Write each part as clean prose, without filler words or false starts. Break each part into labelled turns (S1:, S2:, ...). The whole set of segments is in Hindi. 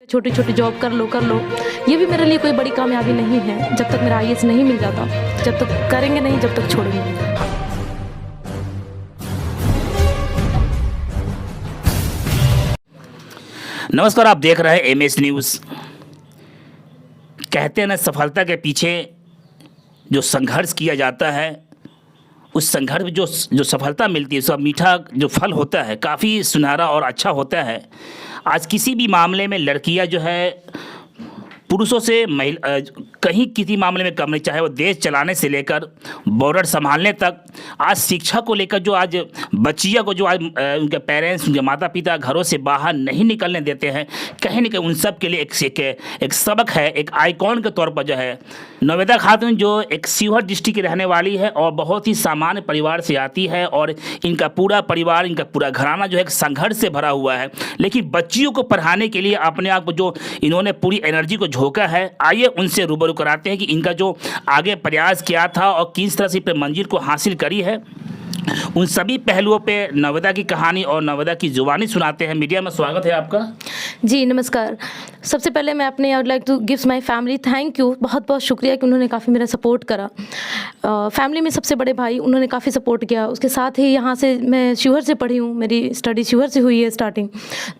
S1: छोटी छोटी जॉब कर लो, ये भी मेरे लिए कोई बड़ी कामयाबी नहीं है जब तक मेरा आईएएस नहीं मिल जाता, जब तक करेंगे नहीं, जब तक छोड़ेंगे नहीं।
S2: नमस्कार, आप देख रहे हैं एमएस न्यूज़। कहते हैं ना, सफलता के पीछे जो संघर्ष किया जाता है, उस संघर्ष में जो सफलता मिलती है, उसका मीठा जो फल होता है काफ़ी सुनहरा और अच्छा होता है। आज किसी भी मामले में लड़कियां जो है पुरुषों से कहीं किसी मामले में कम नहीं, चाहे वो देश चलाने से लेकर बॉर्डर संभालने तक। आज शिक्षा को लेकर जो आज बच्चियों को जो आज उनके पेरेंट्स, उनके माता पिता घरों से बाहर नहीं निकलने देते हैं, कहीं ना कहीं उन सब के लिए एक सबक है, एक आइकॉन के तौर पर जो है नवेदा खातून जो एक शिवहर डिस्ट्रिक्ट की रहने वाली है और बहुत ही सामान्य परिवार से आती है और इनका पूरा परिवार, इनका पूरा घराना जो है एक संघर्ष से भरा हुआ है। लेकिन बच्चियों को पढ़ाने के लिए अपने आप को जो इन्होंने पूरी एनर्जी को झोंका है, आइए उनसे रूबरू कराते हैं कि इनका जो आगे प्रयास किया था और किस तरह से पे मंजिल को हासिल करी है। उन सभी पहलुओं पे नवेदा की कहानी और नवेदा की जुबानी सुनाते हैं। मीडिया में स्वागत है आपका।
S1: जी नमस्कार। सबसे पहले मैं अपने आई would like two gives my family thank you, बहुत बहुत शुक्रिया कि उन्होंने काफ़ी मेरा सपोर्ट करा। फैमिली में सबसे बड़े भाई, उन्होंने काफ़ी सपोर्ट किया। उसके साथ ही यहाँ से मैं शिवहर से पढ़ी हूँ, मेरी स्टडी शिवहर से हुई है स्टार्टिंग,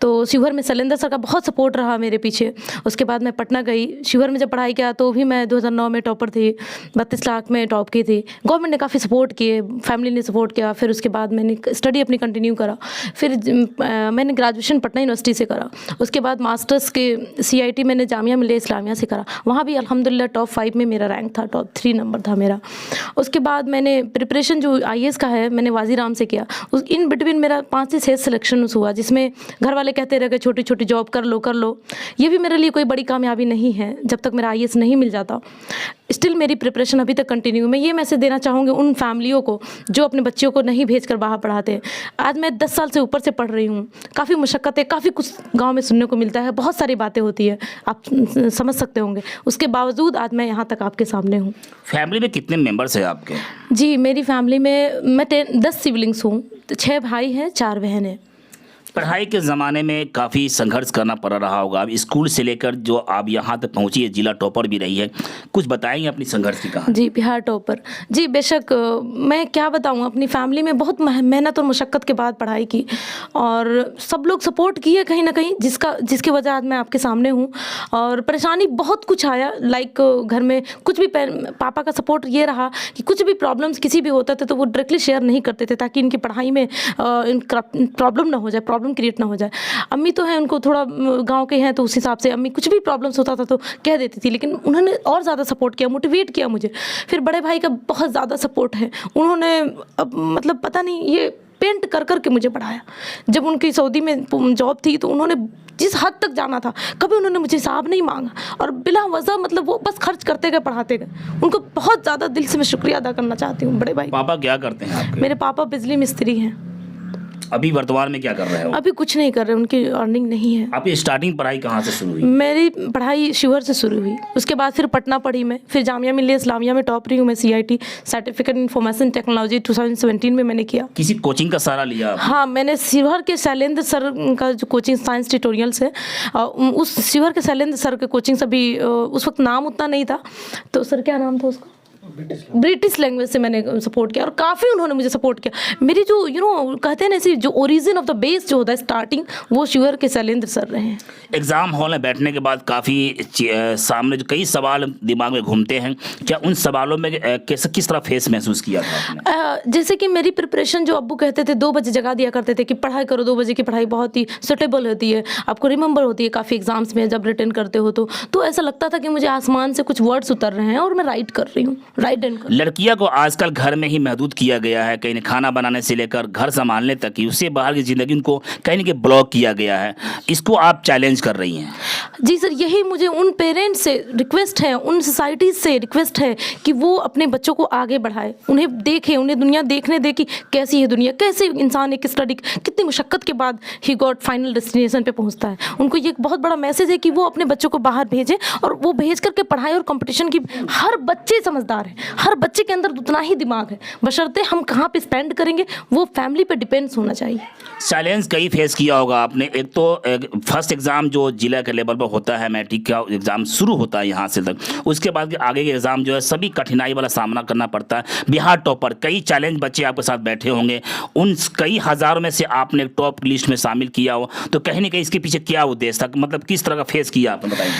S1: तो शिवहर में शैलेंद्र सर का बहुत सपोर्ट रहा मेरे पीछे। उसके बाद मैं पटना गई, शिवहर में जब पढ़ाई किया तो भी मैं 2009 में टॉपर थी, 32 लाख में टॉप की थी। गवर्नमेंट ने काफ़ी सपोर्ट किए, फैमिली ने सपोर्ट किया। फिर उसके बाद मैंने स्टडी अपनी कंटिन्यू करा। फिर मैंने ग्रेजुएशन पटना यूनिवर्सिटी से करा। उसके बाद मास्टर्स के CIT मैंने जामिया मिलिया इस्लामिया से करा। वहाँ भी अल्हम्दुलिल्लाह टॉप 5 में मेरा रैंक था, टॉप 3 नंबर था मेरा। उसके बाद मैंने प्रिपरेशन जो IAS का है मैंने वाजीराम से किया। उस इन बिटवीन मेरा 5 से 6 सिलेक्शन हुआ, जिसमें घर वाले कहते रहे कि छोटी छोटी जॉब कर लो। ये भी मेरे लिए कोई बड़ी कामयाबी नहीं है जब तक मेरा IAS नहीं मिल जाता। स्टिल मेरी प्रिपरेशन अभी तक कंटिन्यू। मैं ये मैसेज देना चाहूँगी उन फैमिलियों को जो अपने बच्चों को नहीं भेजकर बाहर पढ़ाते हैं। आज मैं 10 साल से ऊपर से पढ़ रही हूँ, काफ़ी मुशक्क़तें, काफ़ी कुछ गांव में सुनने को मिलता है, बहुत सारी बातें होती है, आप समझ सकते होंगे। उसके बावजूद आज मैं यहाँ तक आपके सामने हूँ।
S2: फैमिली में कितने मेंबर्स हैं आपके?
S1: जी मेरी फैमिली में मैं 10 सिबलिंग्स हूँ, 6 भाई हैं, 4 बहन हैं।
S2: पढ़ाई के ज़माने में काफ़ी संघर्ष करना पड़ रहा होगा। अब स्कूल से लेकर जो आप यहाँ तक पहुँची है, जिला टॉपर भी रही है, कुछ बताएंगे अपनी संघर्ष की कहानी?
S1: जी बिहार टॉपर। जी बेशक, मैं क्या बताऊँ, अपनी फैमिली में बहुत मेहनत और मुशक्क़त के बाद पढ़ाई की और सब लोग सपोर्ट किए कहीं ना कहीं, जिसकी वजह आज मैं आपके सामने हूँ। और परेशानी बहुत कुछ आया, लाइक घर में कुछ भी पापा का सपोर्ट ये रहा कि कुछ भी प्रॉब्लम्स किसी भी होता था तो वो डायरेक्टली शेयर नहीं करते थे ताकि इनकी पढ़ाई में प्रॉब्लम ना हो जाए, प्रॉब्लम क्रिएट ना हो जाए। अम्मी तो हैं, उनको थोड़ा गांव के हैं तो उस हिसाब से अम्मी कुछ भी प्रॉब्लम्स होता था तो कह देती थी, लेकिन उन्होंने और ज़्यादा सपोर्ट किया, मोटिवेट किया मुझे। फिर बड़े भाई का बहुत ज़्यादा सपोर्ट है, उन्होंने मतलब पता नहीं ये पेंट कर कर के मुझे पढ़ाया। जब उनकी सऊदी में जॉब थी तो उन्होंने जिस हद तक जाना था, कभी उन्होंने मुझे हिसाब नहीं मांगा और बिला वजह मतलब वो बस खर्च करते गए, पढ़ाते गए। उनको बहुत ज़्यादा दिल से मैं शुक्रिया अदा करना चाहती हूँ बड़े भाई।
S2: पापा क्या करते हैं आपके?
S1: मेरे पापा बिजली मिस्त्री हैं।
S2: अभी वर्तमान में क्या कर रहे हो?
S1: अभी कुछ नहीं कर रहे, उनकी अर्निंग नहीं है।
S2: आपकी स्टार्टिंग पढ़ाई कहाँ से शुरू हुई?
S1: मेरी पढ़ाई शिवहर से शुरू हुई, उसके बाद फिर पटना पढ़ी मैं, फिर जामिया मिलिया इस्लामिया में टॉप रही हूँ मैं। CIT सर्टिफिकेट इंफॉर्मेशन टेक्नोलॉजी 2017 में मैंने किया।
S2: किसी कोचिंग का सहारा लिया आपने?
S1: हाँ, मैंने शिवहर के शैलेंद्र सर का जो कोचिंग साइंस ट्यूटोरियल्स है, उस शिवहर के शैलेंद्र सर के कोचिंग से भी उस वक्त नाम उतना नहीं था, तो सर क्या नाम था उसका, ब्रिटिश लैंग्वेज से मैंने सपोर्ट किया और काफ़ी उन्होंने मुझे सपोर्ट किया। मेरी जो कहते हैं ना ऐसी जो ओरिजिन ऑफ द बेस जो होता है स्टार्टिंग, वो शिवहर के शैलेंद्र सर रहे हैं।
S2: एग्ज़ाम हॉल में बैठने के बाद काफ़ी सामने जो कई सवाल दिमाग में घूमते हैं, क्या उन सवालों में किस तरह फेस महसूस किया था आपने?
S1: जैसे कि मेरी प्रिपरेशन जो अब्बू कहते थे 2 बजे जगा दिया करते थे कि पढ़ाई करो, 2 बजे की पढ़ाई बहुत ही सुटेबल होती है, आपको रिमेंबर होती है काफ़ी एग्जाम्स में जब रिटर्न करते हो तो ऐसा लगता था कि मुझे आसमान से कुछ वर्ड्स उतर रहे हैं और मैं राइट कर रही हूँ, राइट एंड कर।
S2: लड़कियां को आजकल घर में ही महदूद किया गया है, कहीं खाना बनाने से लेकर घर संभालने तक की, उससे बाहर की ज़िंदगी उनको कहीं ना कहीं ब्लॉक किया गया है। इसको आप चैलेंज कर रही हैं?
S1: जी सर, यही मुझे उन पेरेंट्स से रिक्वेस्ट है, उन सोसाइटी से रिक्वेस्ट है कि वो अपने बच्चों को आगे बढ़ाए, उन्हें देखें, उन्हें दुनिया देखने दे कि कैसी है दुनिया, कैसे इंसान एक स्टडी कितनी मुशक्क़त के बाद ही गॉट फाइनल डेस्टिनेशन पे पहुंचता है। उनको ये एक बहुत बड़ा मैसेज है कि वो अपने बच्चों को बाहर भेजें और वो भेज करके पढ़ाई और कंपटीशन की। हर बच्चे समझदार है, हर बच्चे के अंदर उतना ही दिमाग है, बशर्ते हम कहाँ पे स्पेंड करेंगे वो फैमिली पे डिपेंड्स होना चाहिए।
S2: चैलेंज कई फेस किया होगा आपने। एक तो फर्स्ट एग्ज़ाम जो जिला के लेवल पर होता है, मैट्रिक का एग्ज़ाम शुरू होता है यहाँ से तक, उसके बाद आगे के एग्ज़ाम जो है सभी कठिनाई वाला सामना करना पड़ता है। बिहार टॉपर, कई चैलेंज बच्चे आपके साथ बैठे होंगे, उन कई हज़ारों में से आपने टॉप लिस्ट में शामिल किया हो, तो कहीं ना कहीं इसके पीछे क्या उद्देश्य था, मतलब किस तरह का फेस किया आपने, बताइए।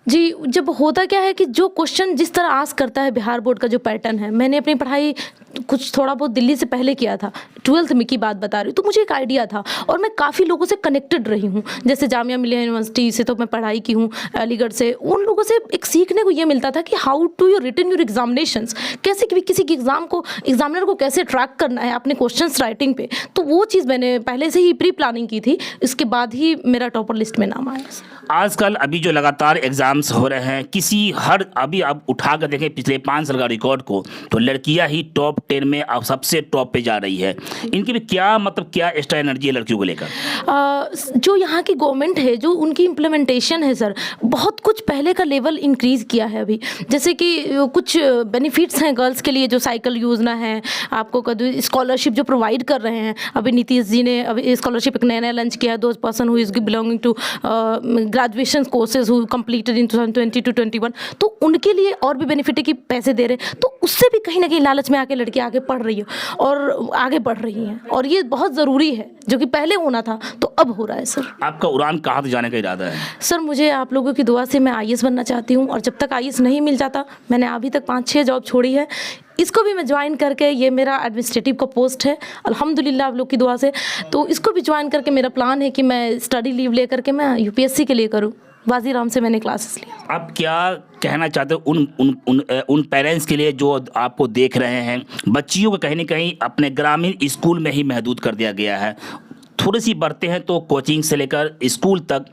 S1: जी, जब होता क्या है कि जो क्वेश्चन जिस तरह आस्क करता है बिहार बोर्ड का जो पैटर्न है, मैंने अपनी पढ़ाई कुछ थोड़ा बहुत दिल्ली से पहले किया था, 12th में की बात बता रही हूँ, तो मुझे एक आइडिया था और मैं काफ़ी लोगों से कनेक्टेड रही हूँ। जैसे जामिया मिलिया यूनिवर्सिटी से तो मैं पढ़ाई की हूँ, अलीगढ़ से, उन लोगों से एक सीखने को ये मिलता था कि how to you written your examinations, कैसे किसी की एग्ज़ाम को, एग्जामिनर को कैसे ट्रैक करना है अपने क्वेश्चन राइटिंग पे। तो वो चीज़ मैंने पहले से ही प्री प्लानिंग की थी, इसके बाद ही मेरा टॉपर लिस्ट में नाम आया।
S2: आजकल अभी जो लगातार एग्जाम्स हो रहे हैं, अभी आप उठा कर देखें पिछले 5 साल का रिकॉर्ड को, तो लड़कियां ही टॉप 10 में अब सबसे टॉप पे जा रही है। इनकी भी क्या क्या एक्स्ट्रा एनर्जी है लड़कियों को लेकर?
S1: जो यहाँ की गवर्नमेंट है, जो उनकी इम्प्लीमेंटेशन है सर, बहुत कुछ पहले का लेवल इंक्रीज़ किया है अभी। जैसे कि कुछ बेनिफिट्स हैं गर्ल्स के लिए, जो साइकिल योजना है, आपको स्कॉलरशिप जो प्रोवाइड कर रहे हैं। अभी नीतीश जी ने अभी स्कॉलरशिप एक नया लॉन्च किया है, those person who is belonging to graduation courses who completed in 2020 to 21, तो उनके लिए और भी बेनिफिट है कि पैसे दे रहे हैं। तो उससे भी कहीं ना कहीं लालच में आके लड़की आगे पढ़ रही है और आगे बढ़ रही हैं, और ये बहुत ज़रूरी है, जो कि पहले होना था तो अब हो रहा है। सर,
S2: आपका उड़ान कहाँ तक जाने का इरादा है?
S1: सर, मुझे आप लोगों की दुआ से मैं IAS बनना चाहती हूँ, और जब तक IAS नहीं मिल जाता, मैंने अभी तक 5-6 जॉब छोड़ी है, इसको भी मैं ज्वाइन करके, ये मेरा एडमिनिस्ट्रेटिव का पोस्ट है अल्हम्दुलिल्लाह आप लोग की दुआ से, तो इसको भी ज्वाइन करके मेरा प्लान है कि मैं स्टडी लीव लेकर के मैं UPSC के लिए करूँ। वाजीराम से मैंने क्लासेस लिया।
S2: आप क्या कहना चाहते हो उन पेरेंट्स के लिए जो आपको देख रहे हैं, बच्चियों को कहीं ना कहीं अपने ग्रामीण स्कूल में ही महदूद कर दिया गया है, थोड़ी सी बढ़ते हैं तो कोचिंग से लेकर स्कूल तक,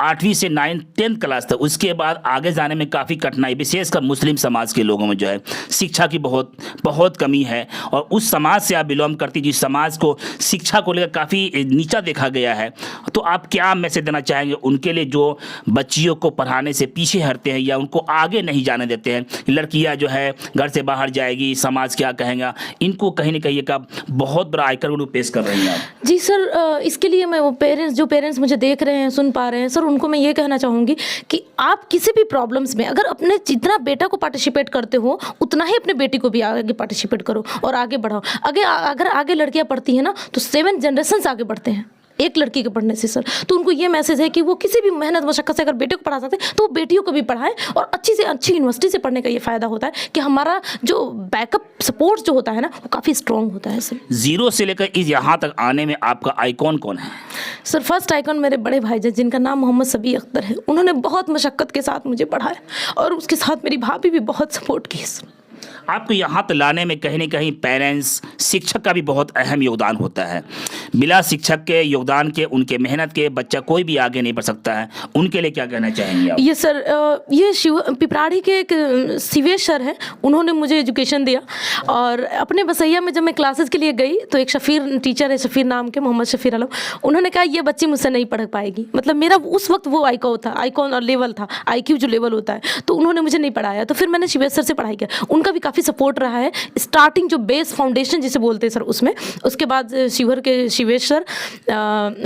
S2: 8वीं से 9th 10th क्लास तक, उसके बाद आगे जाने में काफ़ी कठिनाई, विशेषकर मुस्लिम समाज के लोगों में जो है शिक्षा की बहुत कमी है, और उस समाज से आप बिलोंग करती, जिस समाज को शिक्षा को लेकर काफ़ी नीचा देखा गया है, तो आप क्या मैसेज देना चाहेंगे उनके लिए जो बच्चियों को पढ़ाने से पीछे हटते हैं या उनको आगे नहीं जाने देते हैं? लड़कियाँ जो है घर से बाहर जाएगी, समाज क्या कहेगा, इनको कहीं ना कहीं का बहुत बड़ा आइकन रूप पेश कर रही हैं आप।
S1: जी सर, इसके लिए मैं वो पेरेंट्स मुझे देख रहे हैं, सुन पा रहे हैं सर, उनको मैं ये कहना चाहूँगी कि आप किसी भी प्रॉब्लम्स में अगर अपने जितना बेटा को पार्टिसिपेट करते हो, उतना ही अपने बेटी को भी आगे पार्टिसिपेट करो और आगे बढ़ाओ। अगर आगे लड़कियाँ पढ़ती हैं ना, तो 7 जनरेशन्स आगे बढ़ते हैं एक लड़की के पढ़ने से सर। तो उनको ये मैसेज है कि वो किसी भी मेहनत मशक्कत से अगर बेटे को पढ़ा सकते हैं, तो वो बेटियों को भी पढ़ाएं, और अच्छी से अच्छी यूनिवर्सिटी से पढ़ने का ये फ़ायदा होता है कि हमारा जो बैकअप सपोर्ट जो होता है ना, वो काफ़ी स्ट्रॉन्ग होता है सर।
S2: 0 से लेकर इस यहाँ तक आने में आपका आइकॉन कौन है?
S1: सर, फर्स्ट आइकॉन मेरे बड़े भाई जी, जिनका नाम मोहम्मद सबी अख्तर है। उन्होंने बहुत मशक्क़त के साथ मुझे पढ़ाया, और उसके साथ मेरी भाभी भी बहुत सपोर्ट की।
S2: आपको यहाँ तक लाने में कहीं ना कहीं पेरेंट्स, शिक्षक का भी बहुत अहम योगदान होता है। बिना शिक्षक के योगदान के, उनके मेहनत के, बच्चा कोई भी आगे नहीं बढ़ सकता है। उनके लिए क्या कहना चाहेंगे आप?
S1: ये सर, ये पिपराड़ी के एक शिवेश सर हैं, उन्होंने मुझे एजुकेशन दिया, और अपने बसैया में जब मैं क्लासेस के लिए गई, तो एक शफ़ीर टीचर है, शफ़ीर नाम के, मोहम्मद शफ़ीर आलम, उन्होंने कहा ये बच्ची मुझसे नहीं पढ़ पाएगी। मतलब मेरा उस वक्त वो आइकॉन और लेवल था, IQ जो लेवल होता है, तो उन्होंने मुझे नहीं पढ़ाया। तो फिर मैंने शिवेश सर से पढ़ाई किया, उनका भी काफ़ी सपोर्ट रहा है। स्टार्टिंग जो बेस फाउंडेशन जिसे बोलते हैं सर, उसमें, उसके बाद शिवहर के शिवेश सर,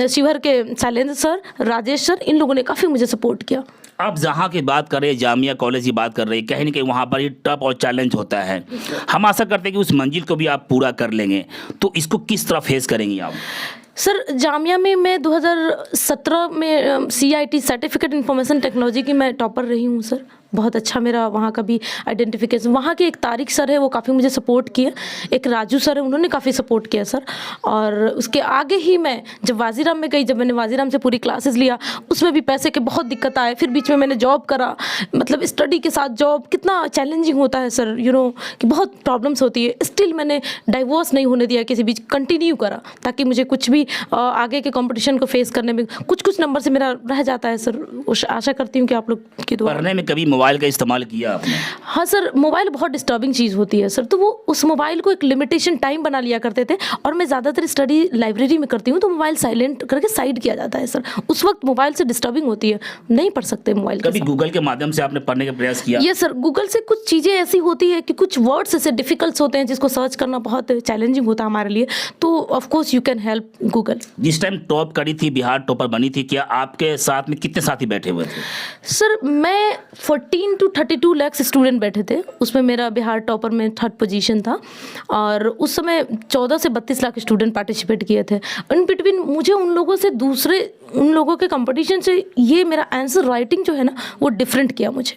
S1: शिवहर के शैलेंद्र सर, राजेश सर, इन लोगों ने काफ़ी मुझे सपोर्ट किया।
S2: आप जहाँ की बात कर रहे हैं, जामिया कॉलेज की बात कर रहे हैं, कहीं ना कहीं वहाँ पर ही टफ और चैलेंज होता है। हम आशा करते हैं कि उस मंजिल को भी आप पूरा कर लेंगे, तो इसको किस तरह फेस करेंगी आप?
S1: सर, जामिया में मैं 2017 में CIT सर्टिफिकेट इंफॉर्मेशन टेक्नोलॉजी की मैं टॉपर रही हूँ सर। बहुत अच्छा मेरा वहाँ का भी आइडेंटिफिकेशन। वहाँ के एक तारिक सर है, वो काफ़ी मुझे सपोर्ट किए। एक राजू सर है, उन्होंने काफ़ी सपोर्ट किया सर। और उसके आगे ही मैं जब वाजीराम में गई, जब मैंने वाजीराम से पूरी क्लासेस लिया, उसमें भी पैसे के बहुत दिक्कत आए। फिर बीच में मैंने जॉब करा, मतलब स्टडी के साथ जॉब कितना चैलेंजिंग होता है सर, कि बहुत प्रॉब्लम्स होती है। स्टिल मैंने डाइवोर्स नहीं होने दिया, किसी बीच कंटिन्यू करा, ताकि मुझे कुछ भी आगे के कंपटीशन को फेस करने में कुछ नंबर से मेरा रह जाता है सर। आशा करती हूँ कि आप लोग की दुआ।
S2: पढ़ने में कभी मोबाइल का इस्तेमाल किया आपने?
S1: हाँ सर, मोबाइल बहुत डिस्टर्बिंग चीज़ होती है सर, तो वो उस मोबाइल को एक लिमिटेशन टाइम बना लिया करते थे। और मैं ज़्यादातर स्टडी लाइब्रेरी में करती हूँ, तो मोबाइल साइलेंट करके साइड किया जाता है सर। उस वक्त मोबाइल से डिस्टर्बिंग होती है, नहीं पढ़ सकते मोबाइल के
S2: कभी
S1: साथ।
S2: गूगल के माध्यम से आपने पढ़ने का प्रयास किया?
S1: ये सर, गूगल से कुछ चीज़ें ऐसी होती है कि कुछ वर्ड्स ऐसे डिफिकल्ट होते हैं जिसको सर्च करना बहुत चैलेंजिंग होता है हमारे लिए, तो of course you can help Google.
S2: जिस टाइम टॉप करी थी, बिहार टॉपर बनी थी, क्या आपके साथ में कितने साथी बैठे हुए थे?
S1: सर मैं 14 to 32 लाख स्टूडेंट बैठे थे, उसमें मेरा बिहार टॉपर में 3rd पोजीशन था। और उस समय 14 से 32 लाख स्टूडेंट पार्टिसिपेट किए थे। इन बिटवीन मुझे उन लोगों के कंपटीशन से ये मेरा आंसर राइटिंग जो है ना, वो डिफरेंट किया मुझे,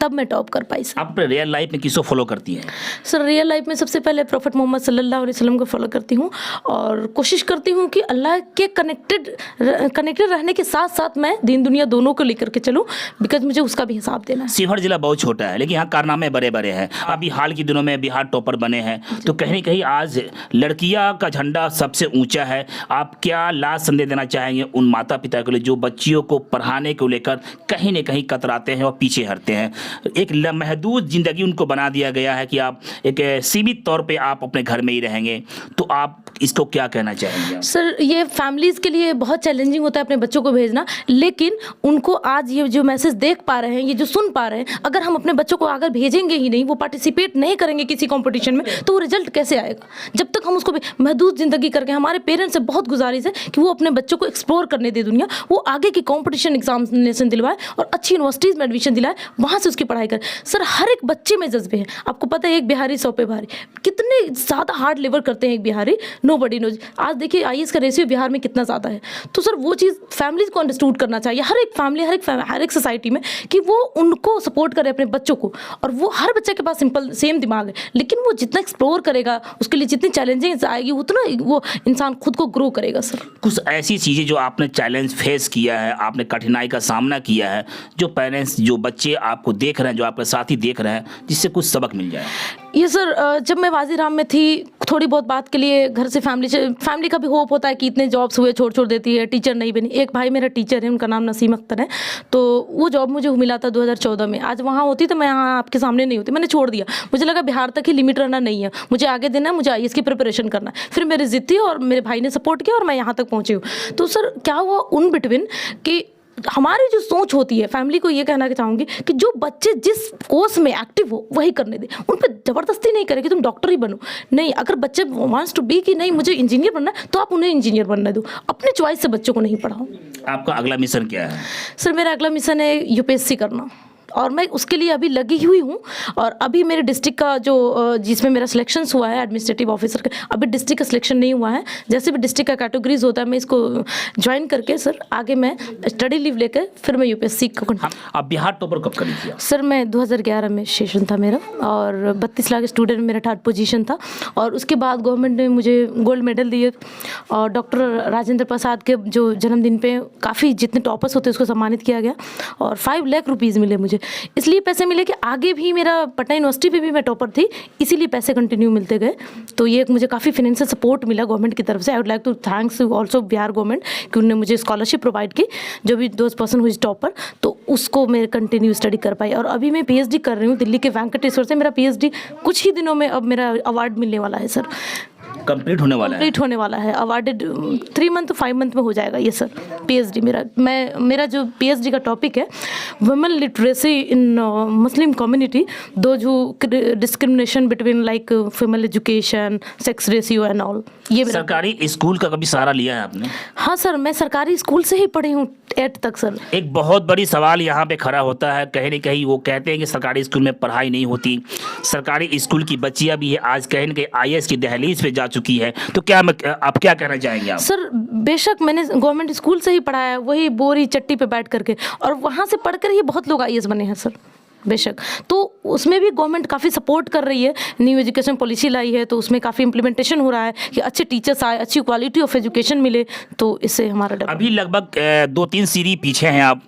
S1: तब मैं टॉप कर पाई सर।
S2: आप रियल लाइफ में किसको फॉलो करती हैं?
S1: सर रियल लाइफ में सबसे पहले प्रॉफेट मोहम्मद सल्लल्लाहु अलैहि वसल्लम को फॉलो करती हूँ, और कोशिश करती हूँ कि अल्लाह के कनेक्टेड रहने के साथ साथ मैं दीन दुनिया दोनों को लेकर के चलूँ, बिकॉज मुझे उसका भी हिसाब देना है।
S2: शिवहर जिला बहुत छोटा है, लेकिन यहाँ कारनामे बड़े बड़े हैं। अभी हाल के दिनों में बिहार टॉपर बने हैं, तो कहीं ना कहीं आज लड़कियाँ का झंडा सबसे ऊंचा है। आप क्या लास्ट संदेश देना चाहेंगे उन माता पिता के लिए जो बच्चियों को पढ़ाने को लेकर कहीं ना कहीं कतराते हैं और पीछे हटते हैं? एक महदूद ज़िंदगी उनको बना दिया गया है कि आप एक सीमित तौर पे आप अपने घर में ही रहेंगे, तो आप इसको क्या कहना चाहेंगे?
S1: सर ये फैमिलीज़ के लिए बहुत चैलेंजिंग होता है अपने बच्चों को भेजना, लेकिन उनको आज ये जो मैसेज देख पा रहे हैं, ये जो सुन पा रहे हैं, अगर हम अपने बच्चों को अगर भेजेंगे ही नहीं, वो पार्टिसिपेट नहीं करेंगे किसी कंपटीशन में, तो वो रिजल्ट कैसे आएगा? जब तक हम उसको महदूद ज़िंदगी करके, हमारे पेरेंट्स से बहुत गुजारिश है कि वो अपने बच्चों को एक्सप्लोर करने दे दुनिया, वो आगे की कॉम्पिटिशन एग्जामिनेशन दिलवाए और अच्छी यूनिवर्सिटीज़ में एडमिशन दिलाए, वहाँ से उसकी पढ़ाई करे। सर हर एक बच्चे में जज्बे हैं, आपको पता है एक बिहारी 100 पे भारी, कितने ज़्यादा हार्ड लेबर करते हैं एक बिहारी, नोबडी नोज। आज देखिए आईएएस का रेशियो बिहार में कितना ज़्यादा है, तो सर वो चीज़ फैमिलीज़ को अंडरस्टूड करना चाहिए, हर एक फैमिली, हर एक सोसाइटी में, कि वो उनको सपोर्ट करे अपने बच्चों को। और वो हर बच्चे के पास सिंपल सेम दिमाग है, लेकिन वो जितना एक्सप्लोर करेगा, उसके लिए जितनी चैलेंजिंग आएगी, उतना वो इंसान खुद को ग्रो करेगा। सर
S2: कुछ ऐसी चीज़ें जो आपने चैलेंज फेस किया है, आपने कठिनाई का सामना किया है, जो पेरेंट्स, जो बच्चे आपको देख रहे हैं, जो आपके साथी देख रहे हैं, जिससे कुछ सबक मिल जाए?
S1: ये सर जब मैं वाजीराम में थी, थोड़ी बहुत बात के लिए घर से फैमिली का भी होप होता है कि इतने जॉब्स हुए, छोड़ देती है, टीचर नहीं बनी। एक भाई मेरा टीचर है, उनका नाम नसीम अख्तर है, तो वो जॉब मुझे मिला था 2014 में। आज वहाँ होती तो मैं यहाँ आपके सामने नहीं होती, मैंने छोड़ दिया। मुझे लगा बिहार तक ही लिमिट रहना नहीं है, मुझे आगे देना है, मुझे आईएएस की प्रिपरेशन करना है। फिर मेरी जिद थी और मेरे भाई ने सपोर्ट किया और मैं यहाँ तक पहुँची हूँ। तो सर क्या हुआ उन बिटवीन कि हमारी जो सोच होती है, फैमिली को ये कहना चाहूँगी कि जो बच्चे जिस कोर्स में एक्टिव हो वही करने दे, उन पर ज़बरदस्ती नहीं करे कि तुम डॉक्टर ही बनो। नहीं, अगर बच्चे वांट्स टू बी कि नहीं मुझे इंजीनियर बनना है, तो आप उन्हें इंजीनियर बनने दो, अपने चॉइस से बच्चों को नहीं पढ़ाओ।
S2: आपका अगला मिशन क्या है?
S1: सर मेरा अगला मिशन है यूपीएससी करना, और मैं उसके लिए अभी लगी हुई हूँ। और अभी मेरे डिस्ट्रिक्ट का जो जिसमें मेरा सिलेक्शन हुआ है एडमिनिस्ट्रेटिव ऑफिसर का, अभी डिस्ट्रिक्ट का सिलेक्शन नहीं हुआ है। जैसे भी डिस्ट्रिक्ट का कैटेगरीज होता है, मैं इसको ज्वाइन करके सर आगे मैं स्टडी लीव लेकर फिर मैं यूपीएससी को।
S2: आप बिहार टॉपर कब करी थी?
S1: सर मैं 2011 में सेशन था मेरा, और 32 लाख स्टूडेंट में मेरा 3rd पोजीशन था। और उसके बाद गवर्नमेंट ने मुझे गोल्ड मेडल दिए, और डॉक्टर राजेंद्र प्रसाद के जो जन्मदिन पे काफ़ी जितने टॉपर्स होते हैं उसको सम्मानित किया गया, और 5 लाख रुपीज़ मिले मुझे। इसलिए पैसे मिले कि आगे भी मेरा पटना यूनिवर्सिटी पे भी मैं टॉपर थी, इसीलिए पैसे कंटिन्यू मिलते गए। तो ये एक मुझे काफ़ी फाइनेंशियल सपोर्ट मिला गवर्नमेंट की तरफ से। I would like to thanks also Bihar government कि उन्होंने मुझे स्कॉलरशिप प्रोवाइड की, जो भी 2% हुई टॉपर, तो उसको मैं कंटिन्यू स्टडी कर पाई। और अभी मैं पीएचडी कर रही हूँ दिल्ली के वेंकटेश्वर से। मेरा पीएचडी कुछ ही दिनों में अब मेरा अवार्ड मिलने वाला है सर,
S2: कंप्लीट होने वाला है।
S1: अवार्डेड 3 मंथ 5 मंथ में हो जाएगा ये सर पीएचडी मेरा जो पीएचडी का टॉपिक है women literacy in Muslim community, those who discrimination between like female education, sex ratio and all. ये
S2: सरकारी स्कूल का कभी सहारा लिया है आपने?
S1: हाँ सर, मैं सरकारी स्कूल से ही पढ़ी हूँ 8th तक सर।
S2: एक बहुत बड़ी सवाल यहाँ पे खड़ा होता है, कहीं ना कहीं वो कहते हैं कि सरकारी स्कूल में पढ़ाई नहीं होती, सरकारी स्कूल की बच्चियाँ भी है आज कहीं ना कहीं आईएएस की दहलीज पे जा चुकी है, तो क्या आप क्या कहना चाहेंगे आप?
S1: सर बेशक मैंने गवर्नमेंट स्कूल से ही पढ़ा है, वही बोरी चट्टी पे बैठ करके, और वहाँ से पढ़कर ही बहुत लोग आईएएस बने हैं सर बेशक। तो उसमें भी गवर्नमेंट काफ़ी सपोर्ट कर रही है, न्यू एजुकेशन पॉलिसी लाई है, तो उसमें काफ़ी इम्प्लीमेंटेशन हो रहा है कि अच्छे टीचर्स आए, अच्छी क्वालिटी ऑफ एजुकेशन मिले, तो इससे हमारा
S2: अभी लगभग 2-3 सीढ़ी पीछे हैं आप।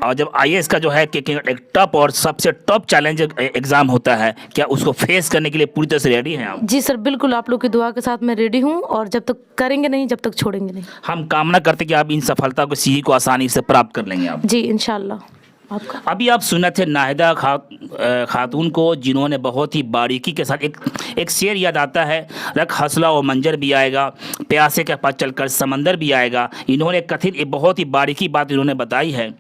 S2: और जब आईएएस का जो है कि एक टॉप और सबसे टॉप चैलेंज एग्जाम होता है, क्या उसको फेस करने के लिए पूरी तरह से रेडी हैं आप?
S1: जी सर बिल्कुल, आप लोग की दुआ के साथ मैं रेडी हूँ, और जब तक करेंगे नहीं, जब तक छोड़ेंगे नहीं।
S2: हम कामना करते कि आप इन सफलता को सीढ़ी को आसानी से प्राप्त कर लेंगे आप।
S1: जी इंशाल्लाह। आपका।
S2: अभी आप सुने थे नाहिदा खातून को, जिन्होंने बहुत ही बारीकी के साथ एक शेर याद आता है, रख हौसला और मंजर भी आएगा, प्यासे के पास चलकर समंदर भी आएगा। इन्होंने कथित एक बहुत ही बारीकी बात इन्होंने बताई है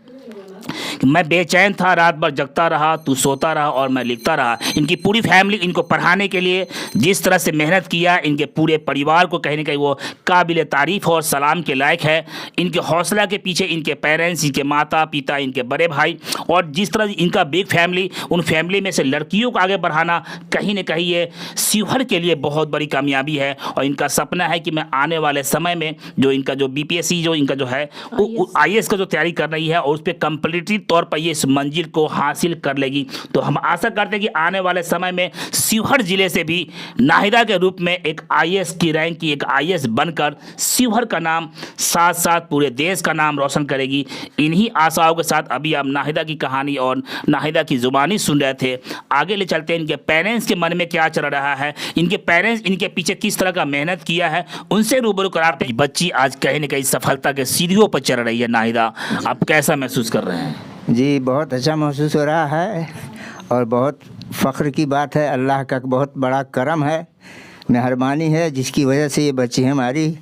S2: कि मैं बेचैन था, रात भर जगता रहा, तू सोता रहा और मैं लिखता रहा। इनकी पूरी फैमिली इनको पढ़ाने के लिए जिस तरह से मेहनत किया, इनके पूरे परिवार को कहीं ना कहीं वो काबिल तारीफ़ और सलाम के लायक है। इनके हौसला के पीछे इनके पेरेंट्स, इनके माता पिता, इनके बड़े भाई, और जिस तरह इनका बिग फैमिली, उन फैमिली में से लड़कियों को आगे बढ़ाना कहीं ना कहीं ये शिवहर के लिए बहुत बड़ी कामयाबी है। और इनका सपना है कि मैं आने वाले समय में जो इनका जो BPSC जो इनका जो है IAS का जो तैयारी कर रही है, और उस पर कंप्लीटली तौर पर ये इस मंजिल को हासिल कर लेगी। तो हम आशा करते हैं कि आने वाले समय में शिवहर जिले से भी नाहिदा के रूप में एक IAS की रैंक की एक IAS बनकर शिवहर का नाम साथ साथ पूरे देश का नाम रोशन करेगी। इन्हीं आशाओं के साथ अभी आप नाहिदा की कहानी और नाहिदा की जुबानी सुन रहे थे। आगे ले चलते हैं, इनके पेरेंट्स के मन में क्या चल रहा है, इनके पेरेंट्स इनके पीछे किस तरह का मेहनत किया है, उनसे रूबरू कराते हैं। बच्ची आज कहीं ना कहीं सफलता के सीढ़ियों पर चल रही है। नाहिदा, आप कैसा महसूस कर रहे हैं?
S3: जी बहुत अच्छा महसूस हो रहा है और बहुत फ़ख्र की बात है। अल्लाह का बहुत बड़ा करम है, मेहरबानी है, जिसकी वजह से ये बच्ची हमारी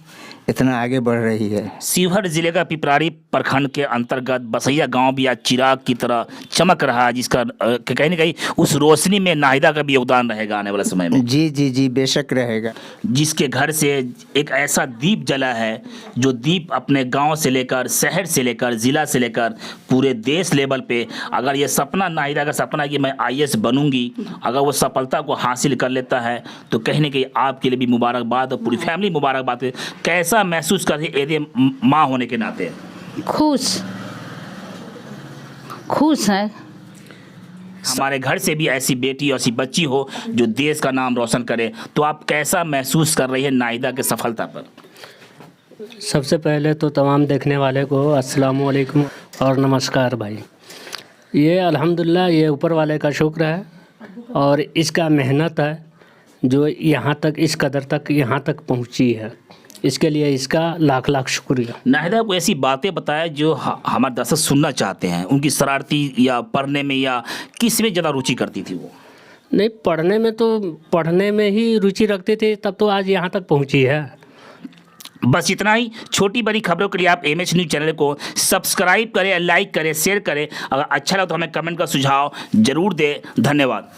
S3: इतना आगे बढ़ रही है।
S2: शिवहर जिले का पिपरारी प्रखंड के अंतर्गत बसैया गांव भी आज चिराग की तरह चमक रहा है, जिसका कहीं ना कहीं उस रोशनी में नाहिदा का भी योगदान रहेगा आने वाले समय में।
S3: जी जी जी बेशक रहेगा।
S2: जिसके घर से एक ऐसा दीप जला है, जो दीप अपने गांव से लेकर, शहर से लेकर, ज़िला से लेकर पूरे देश लेवल पे, अगर ये सपना नाहिदा का सपना कि मैं IAS बनूंगी, अगर वो सफलता को हासिल कर लेता है तो कहीं ना कहीं आपके लिए भी मुबारकबाद और पूरी फैमिली मुबारकबाद है। कैसा महसूस करते हैं माँ होने के नाते?
S4: खुश है।
S2: हमारे घर से भी ऐसी बेटी और ऐसी बच्ची हो जो देश का नाम रोशन करे, तो आप कैसा महसूस कर रही है नाहिदा के सफलता पर?
S5: सबसे पहले तो तमाम देखने वाले को अस्सलाम वालेकुम और नमस्कार भाई। ये अल्हम्दुलिल्लाह ये ऊपर वाले का शुक्र है और इसका मेहनत है जो यहाँ तक इस कदर तक यहाँ तक पहुँची है, इसके लिए इसका लाख लाख शुक्रिया।
S2: नाहिदा को ऐसी बातें बताएं जो हमारे दर्शक सुनना चाहते हैं। उनकी शरारती या पढ़ने में या किस में ज़्यादा रुचि करती थी वो?
S5: नहीं, पढ़ने में ही रुचि रखते थे, तब तो आज यहाँ तक पहुँची है।
S2: बस इतना ही। छोटी बड़ी खबरों के लिए आप MH न्यूज़ चैनल को सब्सक्राइब करें, लाइक करें, शेयर करें। अगर अच्छा लगा तो हमें कमेंट का सुझाव जरूर दें। धन्यवाद।